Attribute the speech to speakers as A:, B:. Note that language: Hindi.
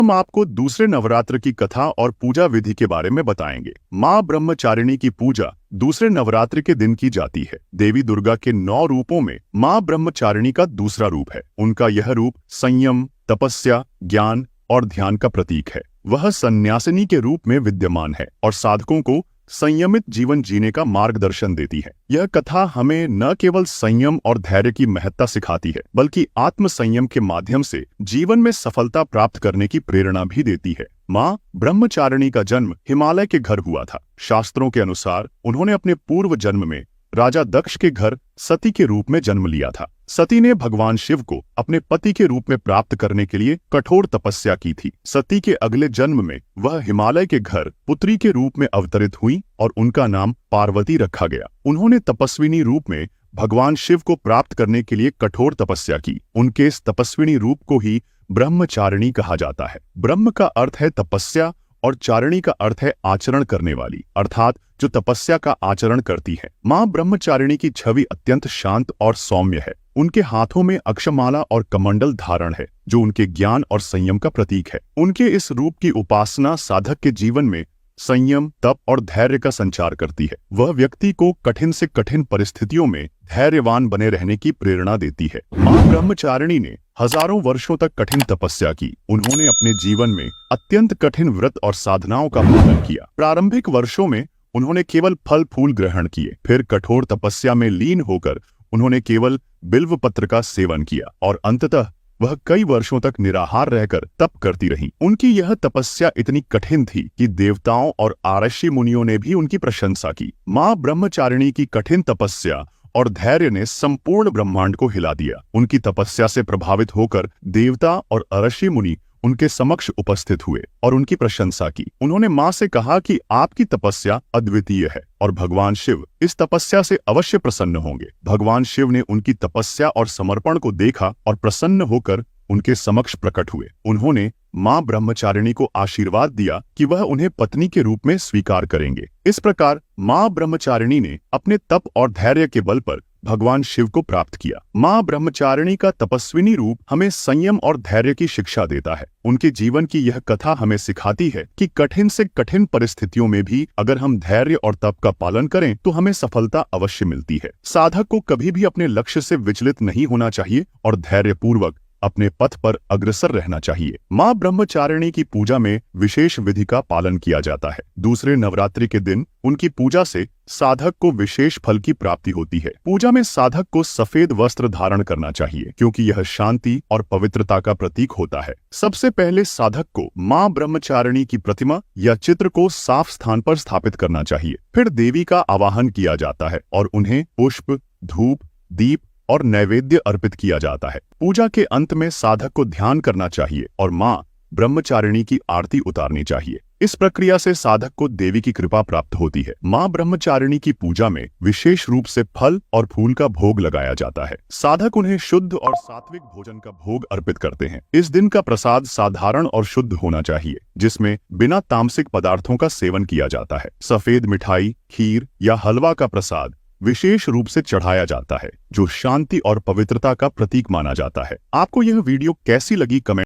A: हम आपको दूसरे नवरात्र की कथा और पूजा विधि के बारे में बताएंगे। माँ ब्रह्मचारिणी की पूजा दूसरे नवरात्र के दिन की जाती है। देवी दुर्गा के 9 रूपों में माँ ब्रह्मचारिणी का दूसरा रूप है। उनका यह रूप संयम, तपस्या, ज्ञान और ध्यान का प्रतीक है। वह सन्यासिनी के रूप में विद्यमान है और साधकों को संयमित जीवन जीने का मार्गदर्शन देती है। यह कथा हमें न केवल संयम और धैर्य की महत्ता सिखाती है, बल्कि आत्म संयम के माध्यम से जीवन में सफलता प्राप्त करने की प्रेरणा भी देती है। माँ ब्रह्मचारिणी का जन्म हिमालय के घर हुआ था। शास्त्रों के अनुसार उन्होंने अपने पूर्व जन्म में राजा दक्ष के घर सती के रूप में जन्म लिया था। सती ने भगवान शिव को अपने पति के रूप में प्राप्त करने के लिए कठोर तपस्या की थी। सती के अगले जन्म में वह हिमालय के घर पुत्री के रूप में अवतरित हुई और उनका नाम पार्वती रखा गया। उन्होंने तपस्विनी रूप में भगवान शिव को प्राप्त करने के लिए कठोर तपस्या की। उनके इस तपस्विनी रूप को ही ब्रह्मचारिणी कहा जाता है। ब्रह्म का अर्थ है तपस्या और चारिणी का अर्थ है आचरण करने वाली, अर्थात जो तपस्या का आचरण करती है। माँ ब्रह्मचारिणी की छवि अत्यंत शांत और सौम्य है। उनके हाथों में अक्षमाला और कमंडल धारण है, जो उनके ज्ञान और संयम का प्रतीक है। उनके इस रूप की उपासना साधक के जीवन में संयम, तप और धैर्य का संचार करती है। वह व्यक्ति को कठिन से कठिन परिस्थितियों में धैर्यवान बने रहने की प्रेरणा देती है। माँ ब्रह्मचारिणी ने हजारों वर्षों तक कठिन तपस्या की। उन्होंने अपने जीवन में अत्यंत कठिन व्रत और साधनाओं का पालन किया। प्रारंभिक वर्षों में उन्होंने केवल फल फूल ग्रहण किए, फिर कठोर तपस्या में लीन होकर उन्होंने केवल बिल्व पत्र का सेवन किया और अंततः वह कई वर्षों तक निराहार रहकर तप करती रहीं। उनकी यह तपस्या इतनी कठिन थी कि देवताओं और आरषि मुनियों ने भी उनकी प्रशंसा की। माँ ब्रह्मचारिणी की कठिन तपस्या और धैर्य ने संपूर्ण ब्रह्मांड को हिला दिया। उनकी तपस्या से प्रभावित होकर देवता और आरषि मुनि उनके समक्ष उपस्थित हुए और उनकी प्रशंसा की। उन्होंने माँ से कहा कि आपकी तपस्या अद्वितीय है और भगवान शिव इस तपस्या से अवश्य प्रसन्न होंगे। भगवान शिव ने उनकी तपस्या और समर्पण को देखा और प्रसन्न होकर उनके समक्ष प्रकट हुए। उन्होंने माँ ब्रह्मचारिणी को आशीर्वाद दिया कि वह उन्हें पत्नी के रूप में स्वीकार करेंगे। इस प्रकार माँ ब्रह्मचारिणी ने अपने तप और धैर्य के बल पर भगवान शिव को प्राप्त किया। माँ ब्रह्मचारिणी का तपस्विनी रूप हमें संयम और धैर्य की शिक्षा देता है। उनके जीवन की यह कथा हमें सिखाती है कि कठिन से कठिन परिस्थितियों में भी अगर हम धैर्य और तप का पालन करें तो हमें सफलता अवश्य मिलती है। साधक को कभी भी अपने लक्ष्य से विचलित नहीं होना चाहिए और धैर्यपूर्वक अपने पथ पर अग्रसर रहना चाहिए। माँ ब्रह्मचारिणी की पूजा में विशेष विधि का पालन किया जाता है। दूसरे नवरात्रि के दिन उनकी पूजा से साधक को विशेष फल की प्राप्ति होती है। पूजा में साधक को सफेद वस्त्र धारण करना चाहिए, क्योंकि यह शांति और पवित्रता का प्रतीक होता है। सबसे पहले साधक को माँ ब्रह्मचारिणी की प्रतिमा या चित्र को साफ स्थान पर स्थापित करना चाहिए। फिर देवी का आवाहन किया जाता है और उन्हें पुष्प, धूप, दीप और नैवेद्य अर्पित किया जाता है। पूजा के अंत में साधक को ध्यान करना चाहिए और माँ ब्रह्मचारिणी की आरती उतारनी चाहिए। इस प्रक्रिया से साधक को देवी की कृपा प्राप्त होती है। माँ ब्रह्मचारिणी की पूजा में विशेष रूप से फल और फूल का भोग लगाया जाता है। साधक उन्हें शुद्ध और सात्विक भोजन का भोग अर्पित करते हैं। इस दिन का प्रसाद साधारण और शुद्ध होना चाहिए, जिसमें बिना तामसिक पदार्थों का सेवन किया जाता है। सफेद मिठाई, खीर या हलवा का प्रसाद विशेष रूप से चढ़ाया जाता है, जो शांति और पवित्रता का प्रतीक माना जाता है। आपको यह वीडियो कैसी लगी कमेंट